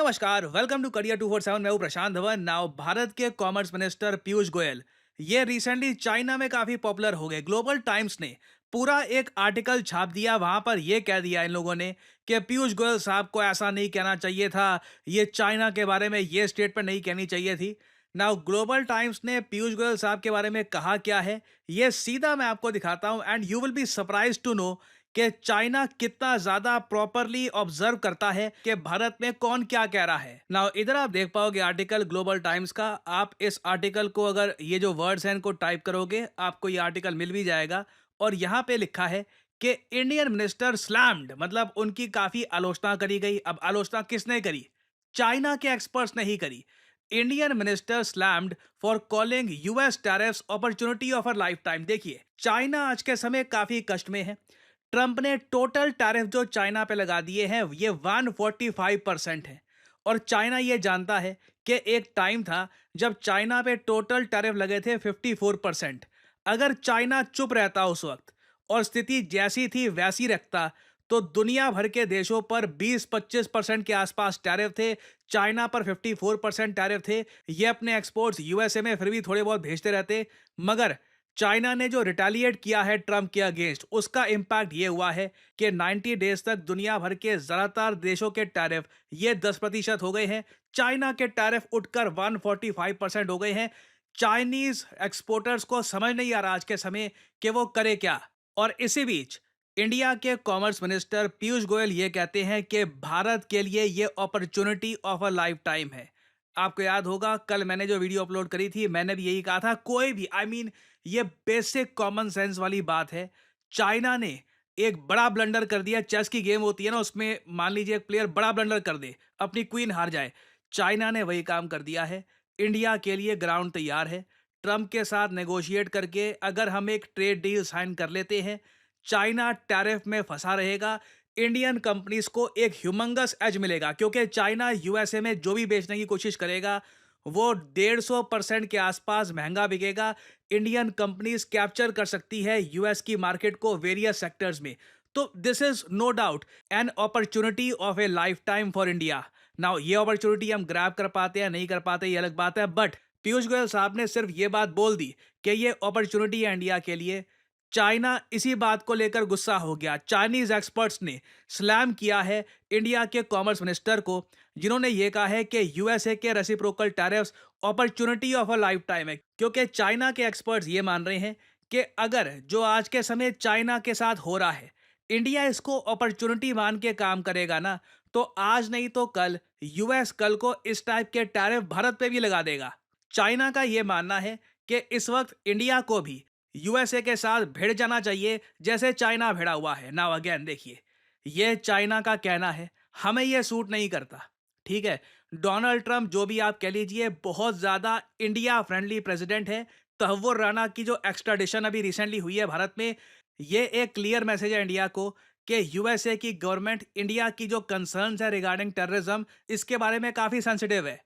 नमस्कार, welcome to career 247। मैं हूं प्रशांत धवन। नाउ भारत के कॉमर्स मिनिस्टर पीयूष गोयल ये रिसेंटली चाइना में काफी पॉपुलर हो गए। ग्लोबल टाइम्स ने पूरा एक आर्टिकल छाप दिया, वहां पर यह कह दिया इन लोगों ने कि पीयूष गोयल साहब को ऐसा नहीं कहना चाहिए था, ये चाइना के बारे में ये स्टेटमेंट नहीं कहनी चाहिए थी। नाउ ग्लोबल टाइम्स ने पीयूष गोयल साहब के बारे में कहा क्या है, ये सीधा मैं आपको दिखाता हूं and you will be surprise to know कि चाइना कितना ज्यादा प्रॉपरली ऑब्जर्व करता है कि भारत में कौन क्या कह रहा है। नाउ इधर आप देख पाओगे आर्टिकल ग्लोबल टाइम्स का। आप इस आर्टिकल को अगर ये जो वर्ड्स हैं इनको टाइप करोगे आपको ये आर्टिकल मिल भी जाएगा। और यहाँ पे लिखा है कि इंडियन मिनिस्टर स्लैम्ड, मतलब उनकी काफी आलोचना करी गई। अब आलोचना किसने करी? चाइना के एक्सपर्ट्स ने ही करी। Indian minister slammed for calling US tariffs opportunity of a life time. देखिए, चाइना आज के समय काफी कष्ट में है। ट्रंप ने टोटल टैरिफ जो चाइना पे लगा दिए हैं ये 145% है। और चाइना ये जानता है कि एक टाइम था जब चाइना पे टोटल टैरिफ लगे थे 54%। अगर चाइना चुप रहता उस वक्त और स्थिति जैसी थी वैसी रखता तो दुनिया भर के देशों पर 20-25% के आसपास टैरिफ थे। चाइना पर 54% टैरिफ थे। ये अपने एक्सपोर्ट्स यूएसए में फिर भी थोड़े बहुत भेजते रहते। मगर चाइना ने जो रिटेलिएट किया है ट्रंप के अगेंस्ट, उसका इंपैक्ट ये हुआ है कि 90 डेज तक दुनिया भर के ज्यादातर देशों के टैरिफ ये 10% हो गए हैं। चाइना के टैरिफ उठकर 145% हो गए हैं। चाइनीज एक्सपोर्टर्स को समझ नहीं आ रहा आज के समय कि वो करे क्या। और इसी बीच इंडिया के कॉमर्स मिनिस्टर पीयूष गोयल ये कहते हैं कि भारत के लिए ये opportunity of a life time है। आपको याद होगा कल मैंने जो वीडियो अपलोड करी थी, मैंने भी यही कहा था। कोई भी ये बेसिक कॉमन सेंस वाली बात है। चाइना ने एक बड़ा ब्लंडर कर दिया। चेस की गेम होती है ना, उसमें मान लीजिए एक प्लेयर बड़ा ब्लंडर कर दे, अपनी क्वीन हार जाए। चाइना ने वही काम कर दिया है। इंडिया के लिए ग्राउंड तैयार है। ट्रंप के साथ नेगोशिएट करके अगर हम एक ट्रेड डील साइन कर लेते हैं, चाइना टैरिफ में फंसा रहेगा। इंडियन कंपनीज को एक ह्यूमंगस एज मिलेगा क्योंकि चाइना यूएसए में जो भी बेचने की कोशिश करेगा वो 150% के आसपास महंगा बिकेगा। इंडियन कंपनीज कैप्चर कर सकती है यूएस की मार्केट को वेरियस सेक्टर्स में। तो this is no doubt an opportunity of a lifetime for India. Now ये अपॉर्चुनिटी हम ग्रैब कर पाते हैं नहीं कर पाते ये अलग बात है, बट पीयूष गोयल साहब ने सिर्फ ये बात बोल दी कि ये अपॉर्चुनिटी है इंडिया के लिए। चाइना इसी बात को लेकर गुस्सा हो गया। चाइनीज एक्सपर्ट्स ने स्लैम किया है इंडिया के कॉमर्स मिनिस्टर को, जिन्होंने ये कहा है कि यूएसए के reciprocal tariffs opportunity of a life time है। क्योंकि चाइना के एक्सपर्ट्स ये मान रहे हैं कि अगर जो आज के समय चाइना के साथ हो रहा है, इंडिया इसको अपॉर्चुनिटी मान के काम करेगा ना, तो आज नहीं तो कल यूएस कल को इस टाइप के टैरिफ भारत पे भी लगा देगा। चाइना का ये मानना है कि इस वक्त इंडिया को भी यूएसए के साथ भिड़ जाना चाहिए जैसे चाइना भिड़ा हुआ है। नाउ अगेन देखिए, ये चाइना का कहना है, हमें ये सूट नहीं करता। ठीक है, डोनाल्ड ट्रंप जो भी आप कह लीजिए बहुत ज्यादा इंडिया फ्रेंडली प्रेसिडेंट है। तहव्वुर राना की जो एक्स्ट्राडिशन अभी रिसेंटली हुई है भारत में, ये एक क्लियर मैसेज है इंडिया को कि यूएसए की गवर्नमेंट इंडिया की जो कंसर्न्स है रिगार्डिंग टेररिज्म, इसके बारे में काफी सेंसिटिव है।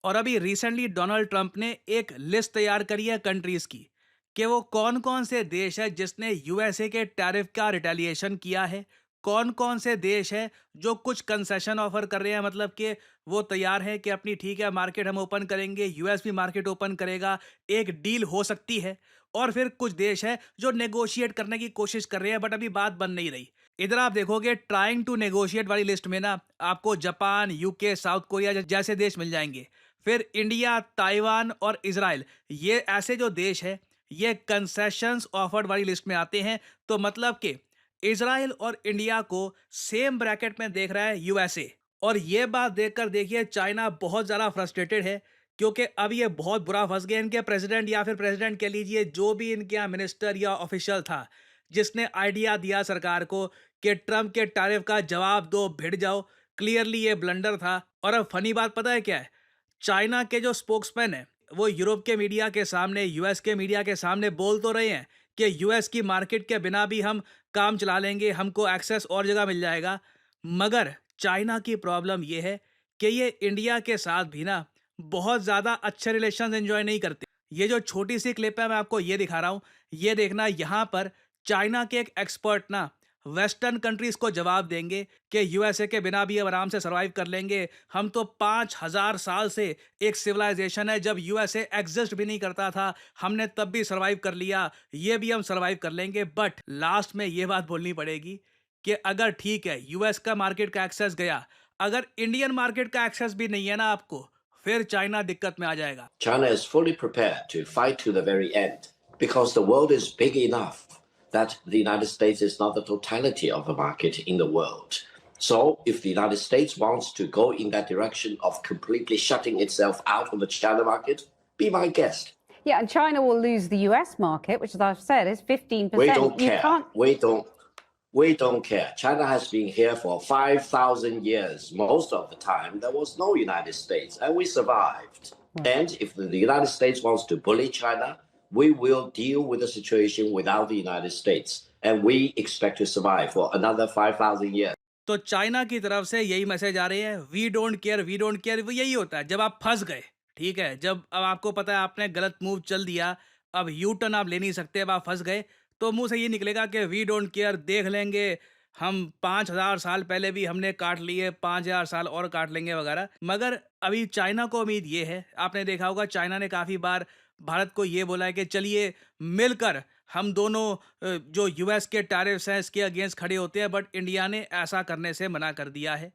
और अभी रिसेंटली डोनाल्ड ट्रंप ने एक लिस्ट तैयार करी है कंट्रीज की कि वो कौन कौन से देश है जिसने यूएसए के टैरिफ का रिटेलिएशन किया है, कौन कौन से देश है जो कुछ कंसेशन ऑफर कर रहे हैं, मतलब कि वो तैयार है कि अपनी ठीक है मार्केट हम ओपन करेंगे, यूएस भी मार्केट ओपन करेगा, एक डील हो सकती है। और फिर कुछ देश है जो नेगोशिएट करने की कोशिश कर रहे हैं बट अभी बात बन नहीं रही। इधर आप देखोगे ट्राइंग टू नेगोशिएट वाली लिस्ट में ना आपको जापान, यूके, साउथ कोरिया जैसे देश मिल जाएंगे। फिर इंडिया, ताइवान और इजराइल, ये ऐसे जो देश है ये कंसेशंस ऑफर्ड वाली लिस्ट में आते हैं। तो मतलब कि इजराइल और इंडिया को सेम ब्रैकेट में देख रहा है यूएसए। और ये बात देखकर देखिए चाइना बहुत ज़्यादा फ्रस्ट्रेटेड है क्योंकि अब ये बहुत बुरा फंस गए। इनके प्रेसिडेंट या फिर प्रेसिडेंट कह लीजिए जो भी इनके यहाँ मिनिस्टर या ऑफिशियल था जिसने आइडिया दिया सरकार को कि ट्रंप के टैरिफ का जवाब दो, भिड़ जाओ, क्लियरली ये ब्लंडर था। और अब फनी बात पता है क्या है? चाइना के जो स्पोक्समैन है वो यूरोप के मीडिया के सामने, यूएस के मीडिया के सामने बोल तो रहे हैं कि यूएस की मार्केट के बिना भी हम काम चला लेंगे, हमको एक्सेस और जगह मिल जाएगा। मगर चाइना की प्रॉब्लम ये है कि ये इंडिया के साथ भी ना बहुत ज़्यादा अच्छे रिलेशन एंजॉय नहीं करते। ये जो छोटी सी क्लिप है मैं आपको ये दिखा रहा हूँ, ये देखना। यहाँ पर चाइना के एक एक्सपर्ट ना वेस्टर्न कंट्रीज को जवाब देंगे कि यूएसए के बिना भी अब आराम से सरवाइव कर लेंगे। हम तो 5000 साल से एक सिविलाइजेशन है, जब यूएसए एग्जिस्ट भी नहीं करता था हमने तब भी सरवाइव कर लिया, ये भी हम सरवाइव कर लेंगे। बट लास्ट में ये बात बोलनी पड़ेगी कि अगर ठीक है यूएस का मार्केट का एक्सेस गया, अगर इंडियन मार्केट का एक्सेस भी नहीं है ना आपको, फिर चाइना दिक्कत में आ जाएगा। China is fully prepared to fight to the very end because the world is big enough that the United States is not the totality of the market in the world. So, if the United States wants to go in that direction of completely shutting itself out of the China market, be my guest. Yeah, and China will lose the US market, which, as I've said, is 15%. We don't You care. can't. We don't care. China has been here for 5,000 years. Most of the time, there was no United States, and we survived. And if the United States wants to bully China, we will deal with the situation without the United States. And we expect to survive for another 5,000 years. तो China की तरफ से यही message आ रही है, we don't care. वो यही होता है जब आप फंस गए, ठीक है, जब अब आपको पता है आपने गलत मूव चल दिया, अब यू टर्न आप ले नहीं सकते, अब आप फंस गए, तो मुंह से ये निकलेगा कि वी डोंट केयर, देख लेंगे, हम 5000 साल पहले भी हमने काट लिए, 5000 साल और काट लेंगे वगैरह। मगर अभी चाइना को उम्मीद ये है, आपने देखा होगा चाइना ने काफ़ी बार भारत को ये बोला है कि चलिए मिलकर हम दोनों जो यूएस के टैरिफ्स हैं इसके अगेंस्ट खड़े होते हैं, बट इंडिया ने ऐसा करने से मना कर दिया है।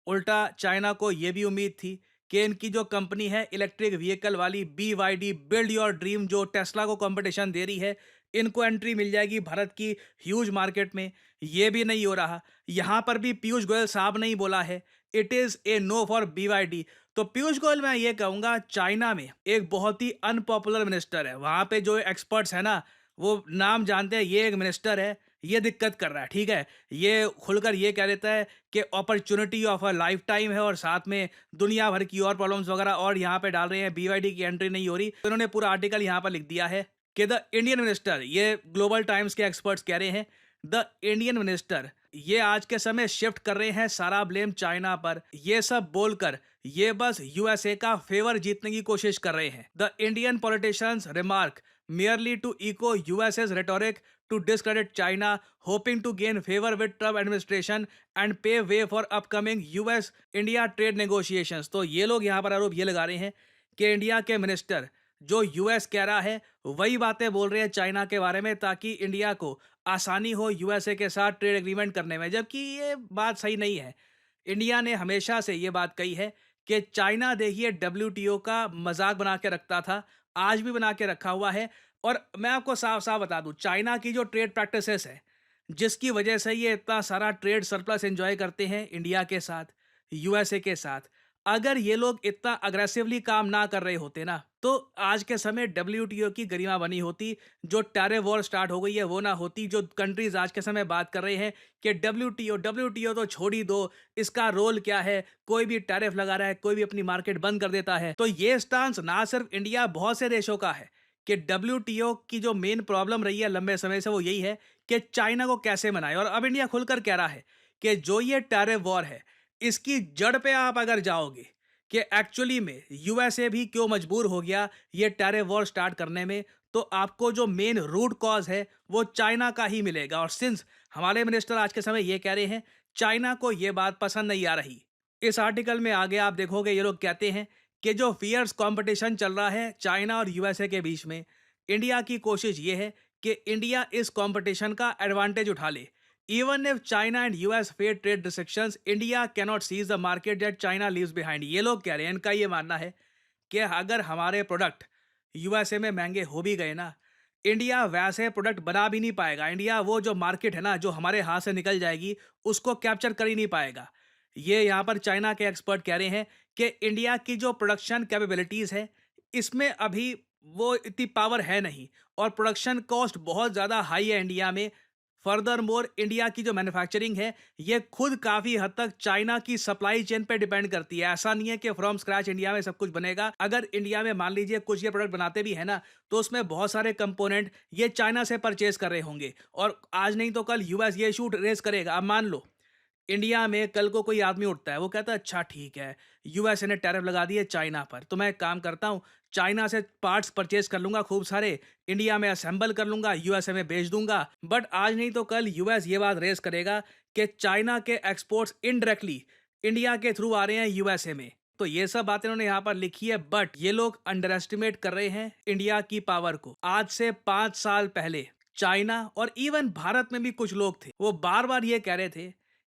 उल्टा चाइना को ये भी उम्मीद थी कि इनकी जो कंपनी है इलेक्ट्रिक व्हीकल वाली BYD, बिल्ड योर ड्रीम, जो टेस्ला को कंपटीशन दे रही है, इनको एंट्री मिल जाएगी भारत की ह्यूज मार्केट में। ये भी नहीं हो रहा। यहाँ पर भी पीयूष गोयल साहब ने ही बोला है, it is a no for BYD। तो पीयूष गोयल, मैं ये कहूँगा, चाइना में एक बहुत ही अनपॉपुलर मिनिस्टर है। वहाँ पे जो एक्सपर्ट्स हैं ना, वो नाम जानते हैं, ये एक मिनिस्टर है, ये दिक्कत कर रहा है, ठीक है। ये खुलकर ये कह देता है कि opportunity of a life time है, और साथ में दुनिया भर की और प्रॉब्लम्स वगैरह, और यहाँ पे डाल रहे हैं BYD की एंट्री नहीं हो रही। तो इन्होंने पूरा आर्टिकल यहाँ पर लिख दिया है कि द इंडियन मिनिस्टर, ये ग्लोबल टाइम्स के एक्सपर्ट्स कह रहे हैं, द इंडियन मिनिस्टर ये आज के समय शिफ्ट कर रहे हैं सारा ब्लेम चाइना पर। ये सब बोलकर ये बस यूएसए का फेवर जीतने की कोशिश कर रहे हैं। The Indian politicians remark merely to echo US's rhetoric to discredit China, hoping to gain favor with Trump administration and pave way for upcoming US-India trade negotiations। तो ये लोग यहाँ पर आरोप ये लगा रहे हैं कि इंडिया के मिनिस्टर जो यूएस कह रहा है वही बातें बोल रहे हैं चाइना के बारे में, ताकि इंडिया को आसानी हो यूएसए के साथ ट्रेड एग्रीमेंट करने में, जबकि ये बात सही नहीं है। इंडिया ने हमेशा से ये बात कही है कि चाइना देखिए WTO का मजाक बना के रखता था, आज भी बना के रखा हुआ है। और मैं आपको साफ साफ बता दूं, चाइना की जो ट्रेड प्रैक्टिसेस है, जिसकी वजह से ये इतना सारा ट्रेड सरप्लस एंजॉय करते हैं इंडिया के साथ, यूएसए के साथ, अगर ये लोग इतना अग्रेसिवली काम ना कर रहे होते ना, तो आज के समय WTO की गरिमा बनी होती। जो टैरिफ वॉर स्टार्ट हो गई है वो ना होती। जो कंट्रीज आज के समय बात कर रहे हैं कि WTO तो छोड़ ही दो, इसका रोल क्या है, कोई भी टैरिफ लगा रहा है, कोई भी अपनी मार्केट बंद कर देता है। तो ये स्टांस ना सिर्फ इंडिया, बहुत से देशों का है कि WTO की जो मेन प्रॉब्लम रही है लंबे समय से वो यही है कि चाइना को कैसे मनाए। और अब इंडिया खुलकर कह रहा है कि जो ये टैरिफ वॉर है, इसकी जड़ पे आप अगर जाओगे कि एक्चुअली में यूएसए भी क्यों मजबूर हो गया ये टैरिफ वॉर स्टार्ट करने में, तो आपको जो मेन रूट कॉज है वो चाइना का ही मिलेगा। और सिंस हमारे मिनिस्टर आज के समय ये कह रहे हैं, चाइना को ये बात पसंद नहीं आ रही। इस आर्टिकल में आगे आप देखोगे ये लोग कहते हैं कि जो फियर्स कंपटीशन चल रहा है चाइना और यूएसए के बीच में, इंडिया की कोशिश ये है कि इंडिया इस कंपटीशन का एडवांटेज उठा ले। Even if China and US face trade restrictions, India cannot seize the market that China leaves behind। ये लोग कह रहे हैं, इनका ये मानना है कि अगर हमारे प्रोडक्ट यूएसए में महंगे हो भी गए ना, इंडिया वैसे प्रोडक्ट बना भी नहीं पाएगा। इंडिया वो जो मार्केट है ना, जो हमारे हाथ से निकल जाएगी, उसको कैप्चर कर ही नहीं पाएगा। ये यहाँ पर चाइना के एक्सपर्ट कह रहे हैं कि इंडिया की जो प्रोडक्शन कैपेबिलिटीज़ है, इसमें अभी वो इतनी पावर है नहीं, और प्रोडक्शन कॉस्ट बहुत ज़्यादा हाई है इंडिया में। फर्दर मोर इंडिया की जो मैन्युफैक्चरिंग है ये खुद काफ़ी हद तक चाइना की सप्लाई चेन पे डिपेंड करती है। ऐसा नहीं है कि फ्रॉम स्क्रैच इंडिया में सब कुछ बनेगा। अगर इंडिया में मान लीजिए कुछ ये प्रोडक्ट बनाते भी है ना, तो उसमें बहुत सारे कंपोनेंट ये चाइना से परचेज कर रहे होंगे, और आज नहीं तो कल यूएस ये इशू रेज करेगा। अब मान लो इंडिया में कल को कोई आदमी उठता है, वो कहता है अच्छा ठीक है, यूएसए ने टैरिफ लगा दिए चाइना पर, तो मैं एक काम करता हूँ, चाइना से पार्ट्स परचेज कर लूंगा खूब सारे, इंडिया में असेंबल कर लूंगा, यूएसए में बेच दूंगा। बट आज नहीं तो कल यूएस ये बात रेस करेगा कि चाइना के एक्सपोर्ट्स इनडायरेक्टली इंडिया के थ्रू आ रहे हैं यूएसए में। तो ये सब बातें उन्होंने यहाँ पर लिखी है, बट ये लोग अंडर एस्टिमेट कर रहे हैं इंडिया की पावर को। आज से 5 साल पहले चाइना और इवन भारत में भी कुछ लोग थे, वो बार बार ये कह रहे थे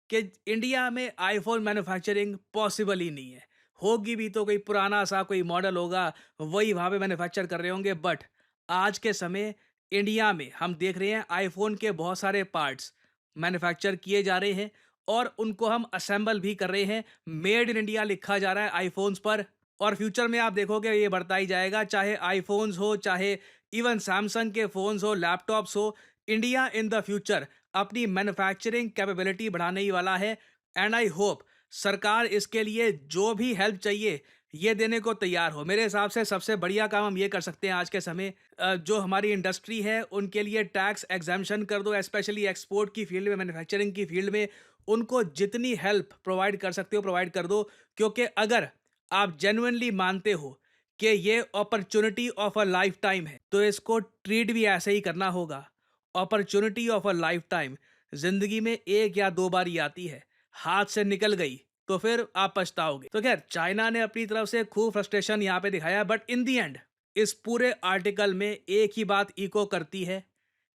कि इंडिया में आईफोन मैन्युफैक्चरिंग पॉसिबल ही नहीं है, होगी भी तो कोई पुराना सा कोई मॉडल होगा, वही वहाँ पे मैन्युफैक्चर कर रहे होंगे। बट आज के समय इंडिया में हम देख रहे हैं आईफोन के बहुत सारे पार्ट्स मैन्युफैक्चर किए जा रहे हैं और उनको हम असेंबल भी कर रहे हैं, मेड इन इंडिया लिखा जा रहा है आईफोन्स पर। और फ्यूचर में आप देखोगे ये बढ़ता ही जाएगा, चाहे आईफोन्स हो, चाहे इवन सैमसंग के फोन्स हो, लैपटॉप्स हो, इंडिया इन द फ्यूचर अपनी मैन्युफैक्चरिंग कैपेबिलिटी बढ़ाने ही वाला है। एंड आई होप सरकार इसके लिए जो भी हेल्प चाहिए ये देने को तैयार हो। मेरे हिसाब से सबसे बढ़िया काम हम ये कर सकते हैं आज के समय, जो हमारी इंडस्ट्री है उनके लिए टैक्स एग्जाम्पशन कर दो, स्पेशली एक्सपोर्ट की फील्ड में, मैन्युफैक्चरिंग की फील्ड में उनको जितनी हेल्प प्रोवाइड कर सकते हो प्रोवाइड कर दो। क्योंकि अगर आप जेन्युइनली मानते हो कि ये opportunity of a life time है, तो इसको ट्रीट भी ऐसे ही करना होगा। Opportunity of a life time जिंदगी में एक या दो बार ही आती है, हाथ से निकल गई तो फिर आप पछताओगे। तो खैर, चाइना ने अपनी तरफ से खूब फ्रस्ट्रेशन यहाँ पे दिखाया, बट इन दी एंड इस पूरे आर्टिकल में एक ही बात इको करती है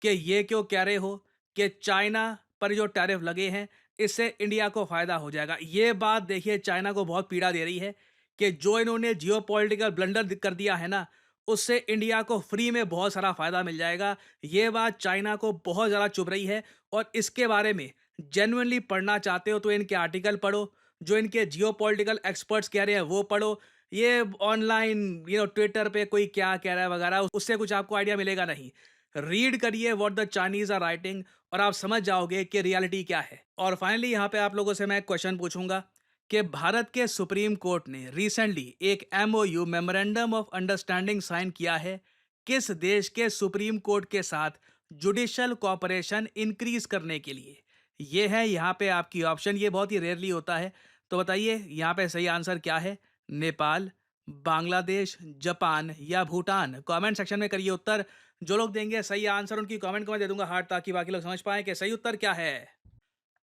कि ये क्यों कह रहे हो कि चाइना पर जो टैरिफ लगे हैं इससे इंडिया को फायदा हो जाएगा। ये बात देखिए चाइना को बहुत पीड़ा दे रही है कि जो इन्होंने जियोपॉलिटिकल ब्लंडर कर दिया है ना, उससे इंडिया को फ्री में बहुत सारा फायदा मिल जाएगा। ये बात चाइना को बहुत ज़्यादा चुभ रही है और इसके बारे में जेन्युइनली पढ़ना चाहते हो तो इनके आर्टिकल पढ़ो, जो इनके जियोपॉलिटिकल एक्सपर्ट्स कह रहे हैं वो पढ़ो। ये ऑनलाइन ट्विटर पे कोई क्या कह रहा है वगैरह, उससे कुछ आपको आइडिया मिलेगा नहीं। रीड करिए what the Chinese are writing और आप समझ जाओगे कि रियलिटी क्या है। और फाइनली यहाँ पे आप लोगों से मैं एक क्वेश्चन पूछूंगा कि भारत के सुप्रीम कोर्ट ने रिसेंटली एक MOU memorandum of understanding sign किया है किस देश के सुप्रीम कोर्ट के साथ जुडिशियल कोऑपरेशन इंक्रीज करने के लिए। ये है यहाँ पे आपकी ऑप्शन, ये बहुत ही रेयरली होता है। तो बताइए यहाँ पे सही आंसर क्या है? नेपाल, बांग्लादेश, जापान या भूटान? कमेंट सेक्शन में करिए उत्तर। जो लोग देंगे सही आंसर उनकी कमेंट को मैं दे दूंगा हार्ट, ताकि बाकी लोग समझ पाएं कि सही उत्तर क्या है।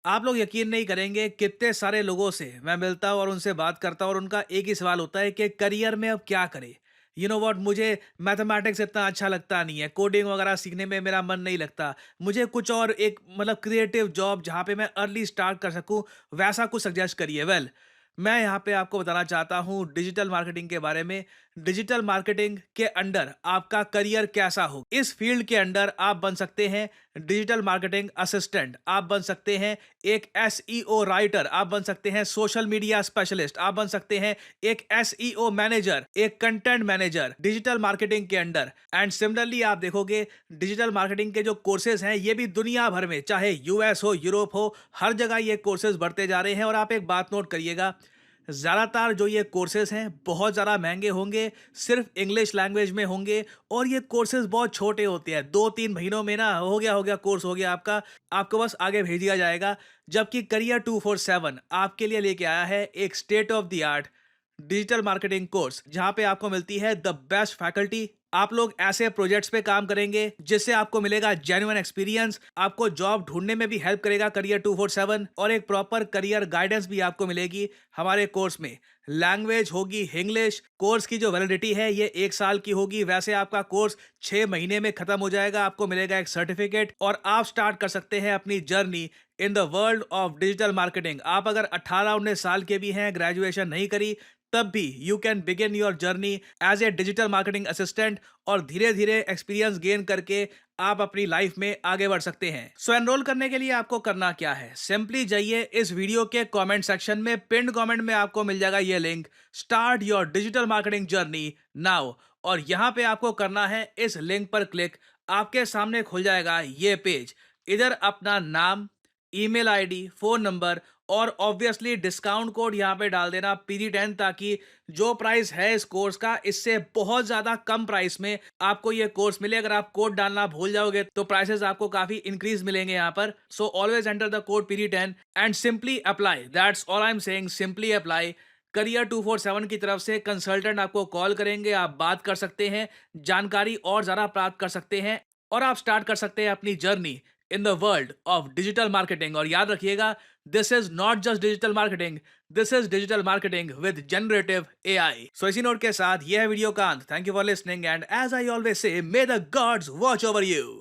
आप लोग यकीन नहीं करेंगे कितने सारे लोगों से मैं मिलता हूँ और उनसे बात करता हूँ और उनका एक ही सवाल होता है कि करियर में अब क्या करें। यू नो व्हाट, मुझे मैथमेटिक्स इतना अच्छा लगता नहीं है, कोडिंग वगैरह सीखने में मेरा मन नहीं लगता, मुझे कुछ और एक मतलब क्रिएटिव जॉब जहाँ पे मैं अर्ली स्टार्ट कर सकूँ वैसा कुछ सजेस्ट करिए। वेल, मैं यहाँ पे आपको बताना चाहता हूँ डिजिटल मार्केटिंग के बारे में। डिजिटल मार्केटिंग के अंडर आपका करियर कैसा हो, इस फील्ड के अंडर आप बन सकते हैं डिजिटल मार्केटिंग असिस्टेंट, आप बन सकते हैं एक एसईओ राइटर, आप बन सकते हैं सोशल मीडिया स्पेशलिस्ट, आप बन सकते हैं एक एसईओ मैनेजर, एक कंटेंट मैनेजर डिजिटल मार्केटिंग के अंडर। एंड सिमिलरली आप देखोगे डिजिटल मार्केटिंग के जो कोर्सेज हैं ये भी दुनिया भर में, चाहे यूएस हो, यूरोप हो, हर जगह ये कोर्सेज बढ़ते जा रहे हैं। और आप एक बात नोट करिएगा, ज़्यादातर जो ये कोर्सेज हैं बहुत ज़्यादा महंगे होंगे, सिर्फ इंग्लिश लैंग्वेज में होंगे और ये कोर्सेज बहुत छोटे होते हैं, 2-3 महीनों में ना हो गया कोर्स हो गया आपका, आपको बस आगे भेज दिया जाएगा। जबकि करियर 247 आपके लिए लेके आया है एक state of the art digital marketing course, जहाँ पे आपको मिलती है द बेस्ट फैकल्टी। आप लोग ऐसे प्रोजेक्ट्स पे काम करेंगे जिससे आपको मिलेगा जेन्युइन एक्सपीरियंस, आपको जॉब ढूंढने में भी हेल्प करेगा करियर 247, और एक प्रॉपर करियर गाइडेंस भी आपको मिलेगी हमारे कोर्स में। लैंग्वेज होगी इंग्लिश, कोर्स की जो वैलिडिटी है ये 1 साल की होगी। वैसे आपका कोर्स 6 महीने में खत्म हो जाएगा, आपको मिलेगा एक सर्टिफिकेट और आप स्टार्ट कर सकते हैं अपनी journey in the world of digital marketing. आप अगर 18-19 साल के भी हैं, ग्रेजुएशन नहीं करी, तब भी you can begin your journey as a digital marketing assistant और धीरे धीरे एक्सपीरियंस गेन करके आप अपनी लाइफ में आगे बढ़ सकते हैं। सो एनरोल करने के लिए आपको करना क्या है, सिंपली जाइए इस वीडियो के कमेंट सेक्शन में, पिन्ड कमेंट में आपको मिल जाएगा ये link, start your digital marketing journey now. और यहाँ पे आपको करना है इस लिंक पर क्लिक, आपके सामने खुल जाएगा ये पेज। इधर अपना नाम, ईमेल आईडी, फोन नंबर और ऑब्वियसली डिस्काउंट कोड यहाँ पे डाल देना PG10, ताकि जो प्राइस है इस कोर्स का इससे बहुत ज्यादा कम प्राइस में आपको ये कोर्स मिले। अगर आप कोड डालना भूल जाओगे तो प्राइसेस आपको काफी इंक्रीज मिलेंगे यहाँ पर। So always enter the code PG10 and simply apply. That's all I am saying, simply apply. Career 247 की तरफ से कंसल्टेंट आपको कॉल करेंगे, आप बात कर सकते हैं, जानकारी और ज़्यादा प्राप्त कर सकते हैं और आप स्टार्ट कर सकते हैं अपनी journey in the world of digital marketing. और याद रखिएगा, this is not just digital marketing, this is digital marketing with generative AI। So इसी नोट के साथ यह है वीडियो का अंत। Thank you for listening and as I always say, may the gods watch over you.